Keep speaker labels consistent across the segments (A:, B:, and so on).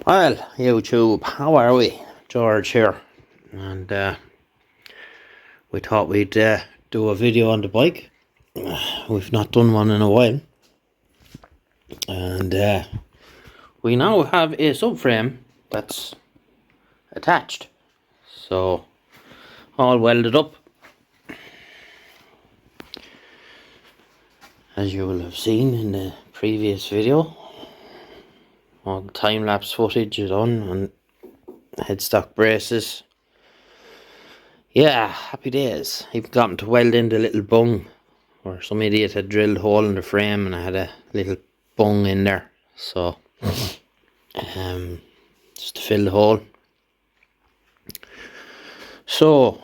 A: Well, YouTube, how are we? George here, and we thought we'd do a video on the bike. We've not done one in a while, and we now have a subframe that's attached, so all welded up, as you will have seen in the previous video. All the time-lapse footage is done, and headstock braces. Yeah, happy days. Even got to weld in the little bung where some idiot had drilled a hole in the frame and I had a little bung in there. So, just to fill the hole. So,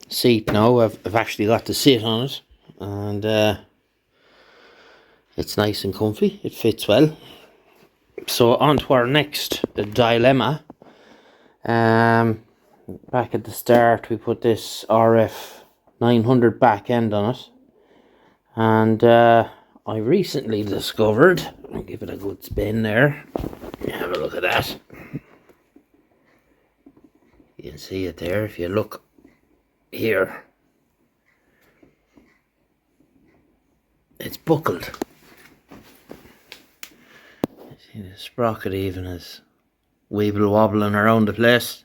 A: seat now, I've actually got to sit on it, and it's nice and comfy. It fits well. So on to our next dilemma. Back at the start we put this RF 900 back end on it, and I recently discovered, I'll give it a good spin there, have a look at that. You can see it there if you look here. It's buckled. See the sprocket even is wobble wobbling around the place.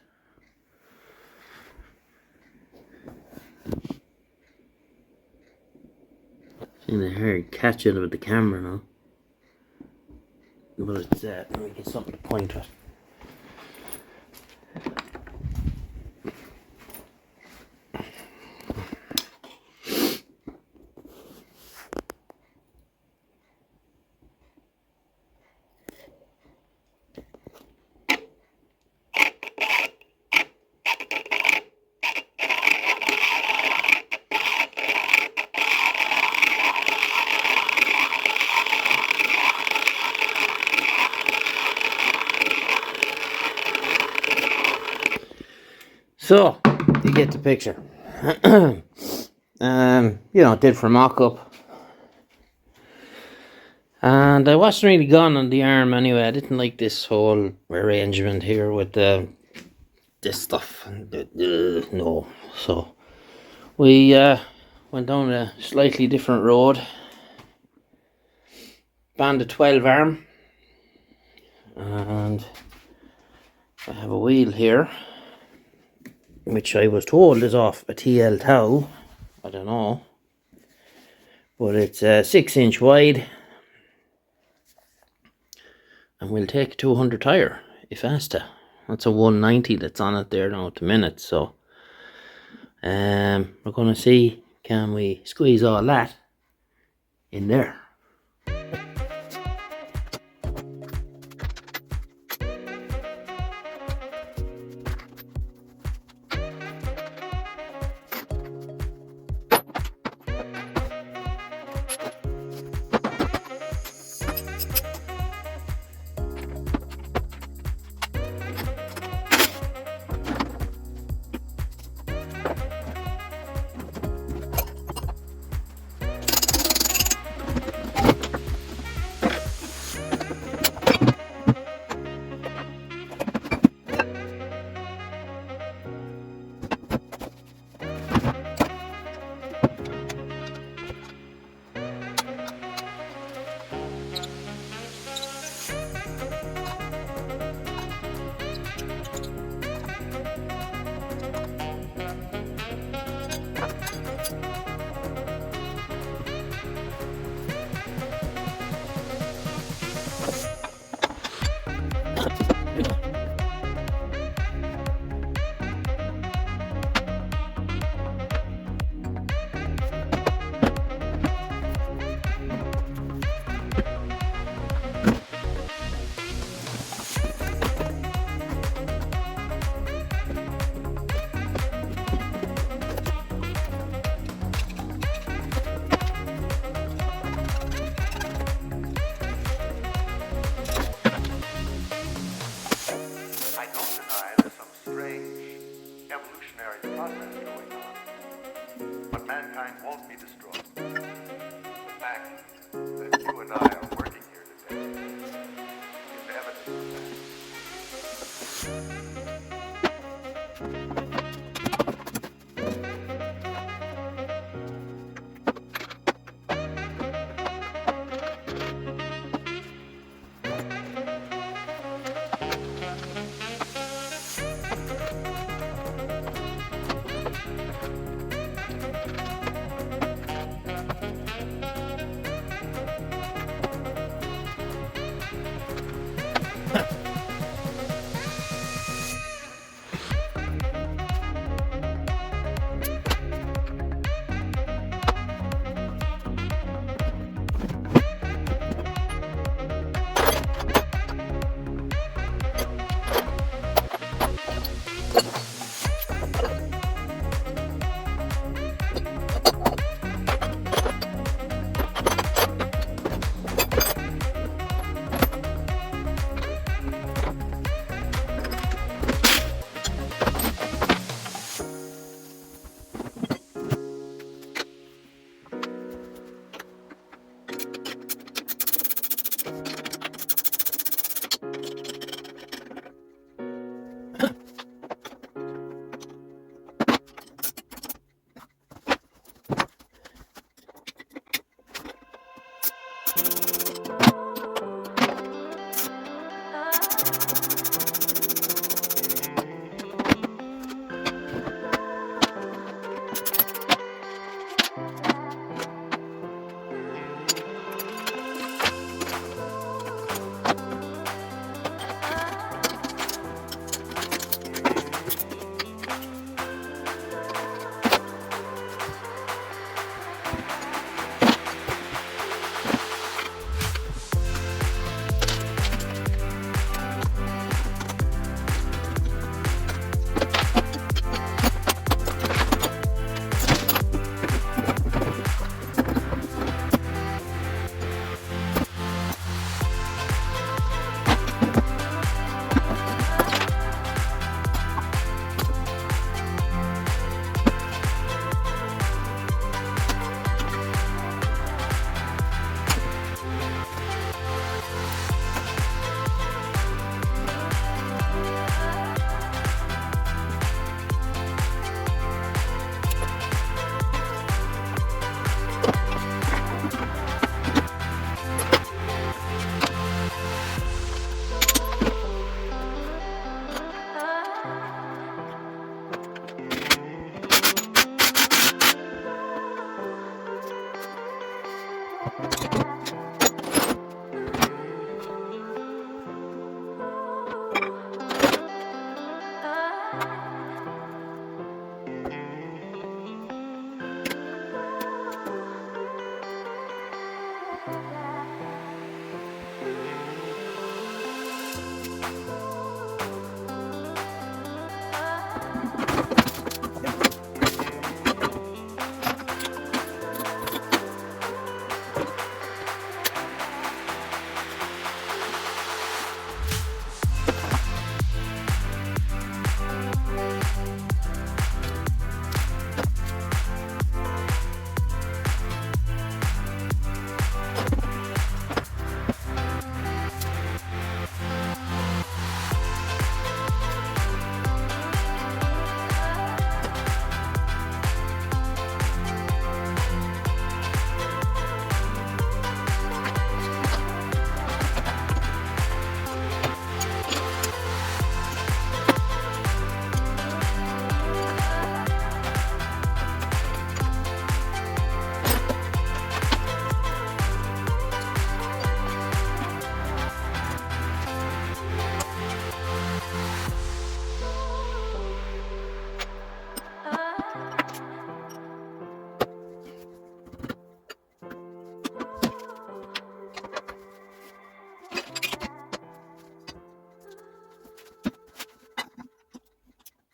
A: See the hair catch it with the camera now. But it's let me get something to point at. So, you get the picture. Did for mock-up. And I wasn't really gone on the arm anyway. I didn't like this whole arrangement here with this stuff. No. So, we went down a slightly different road. Bandit 12 arm. And I have a wheel here, which I was told is off a TL Tau. I don't know, but it's 6-inch wide, and we'll take a 200 tire if asked to. That's a 190 that's on it there now at the minute. So we're gonna see, can we squeeze all that in there.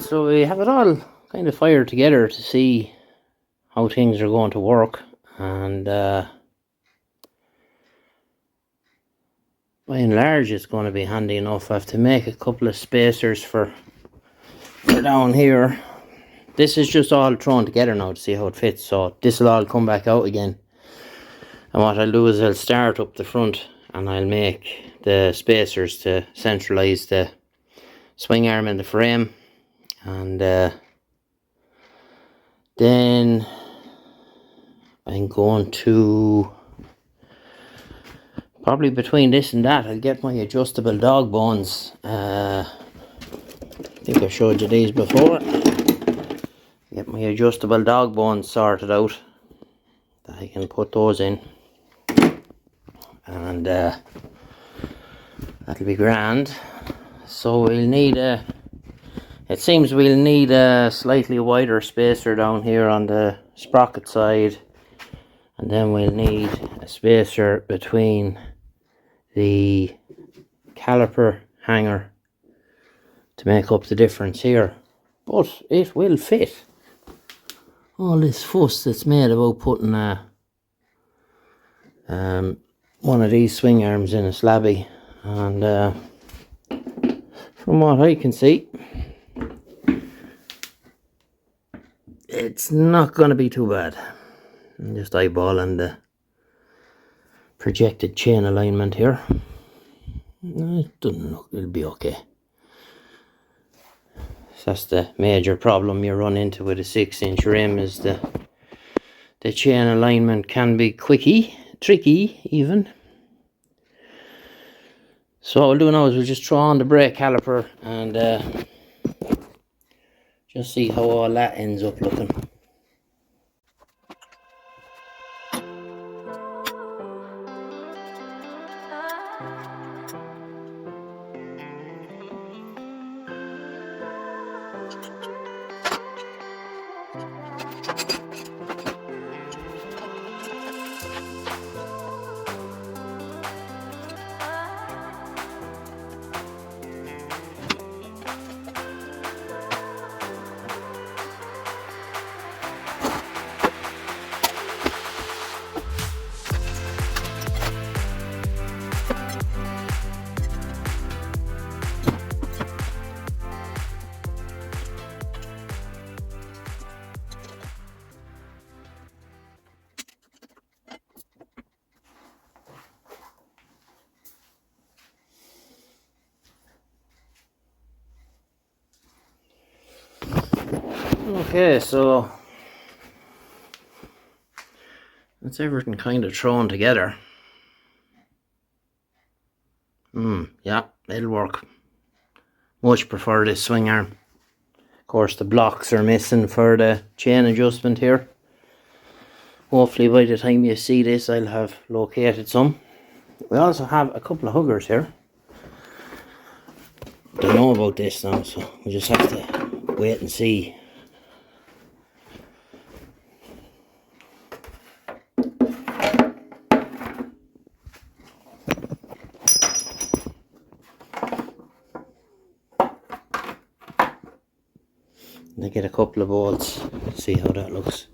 A: so we have it all kind of fired together to see how things are going to work, and by and large it's going to be handy enough. I have to make a couple of spacers for down here. This is just all thrown together now to see how it fits, so this will all come back out again. And what I'll do is I'll start up the front and I'll make the spacers to centralize the swing arm in the frame, and then I'm going to, probably between this and that, I'll get my adjustable dog bones. I think I showed you these before. Get my adjustable dog bones sorted out, that I can put those in, and that'll be grand. So we'll need a, it seems we'll need a slightly wider spacer down here on the sprocket side, and then we'll need a spacer between the caliper hanger to make up the difference here. But it will fit. All this fuss that's made about putting one of these swing arms in a slabby, and from what I can see, it's not going to be too bad. I'm just eyeballing the projected chain alignment here. It doesn't look, it'll be okay. That's the major problem you run into with a 6-inch rim, is the chain alignment can be tricky even. So what we'll do now is we'll just throw on the brake caliper and just see how all that ends up looking. Okay, so that's everything kind of thrown together. Yeah, it'll work. Much prefer this swing arm. Of course, the blocks are missing for the chain adjustment here. Hopefully by the time you see this, I'll have located some. We also have a couple of huggers here. Don't know about this now, so we just have to wait and see. I get a couple of bolts, see how that looks.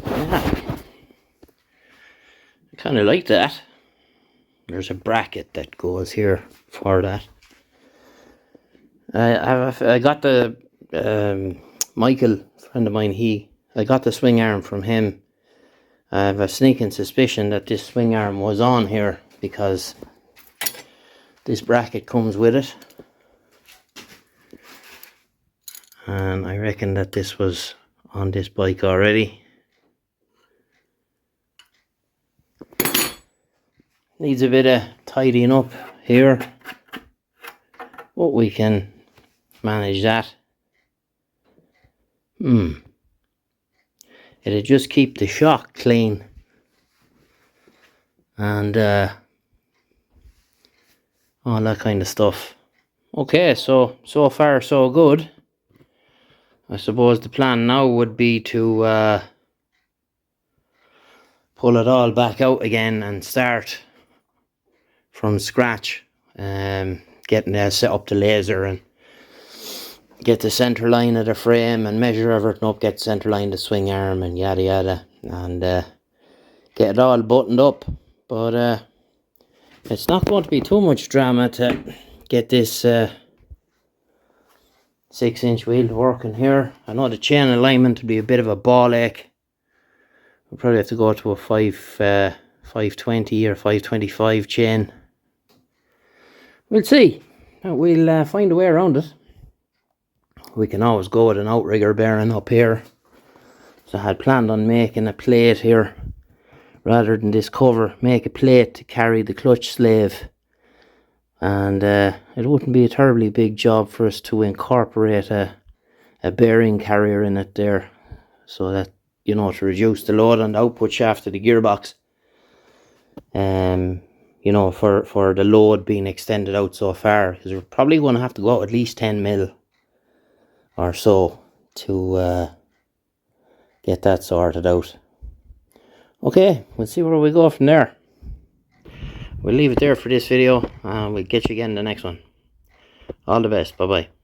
A: Yeah, I kind of like that. there's a bracket that goes here for that. I got the Michael, friend of mine, I got the swing arm from him. I have a sneaking suspicion that this swing arm was on here because this bracket comes with it, and I reckon that this was on this bike already. Needs a bit of tidying up here, but we can manage that. It'll just keep the shock clean, and all that kind of stuff. Okay, so far so good. I suppose the plan now would be to pull it all back out again and start from scratch, getting set up the laser and get the center line of the frame and measure everything up, get center line the swing arm and yada yada, and get it all buttoned up. But it's not going to be too much drama to get this 6-inch wheel working here. I know the chain alignment will be a bit of a ball ache. We'll probably have to go to a 520 or 525 chain. We'll see. We'll find a way around it. We can always go with an Outrigger bearing up here. So I had planned on making a plate here rather than this cover. Make a plate to carry the clutch slave, and it wouldn't be a terribly big job for us to incorporate a bearing carrier in it there, so that, you know, to reduce the load on the output shaft of the gearbox. You know, for the load being extended out so far, because we're probably going to have to go out at least 10 mil or so to get that sorted out. Okay, we'll see where we go from there. We'll leave it there for this video, and we'll get you again in the next one. All the best. Bye bye.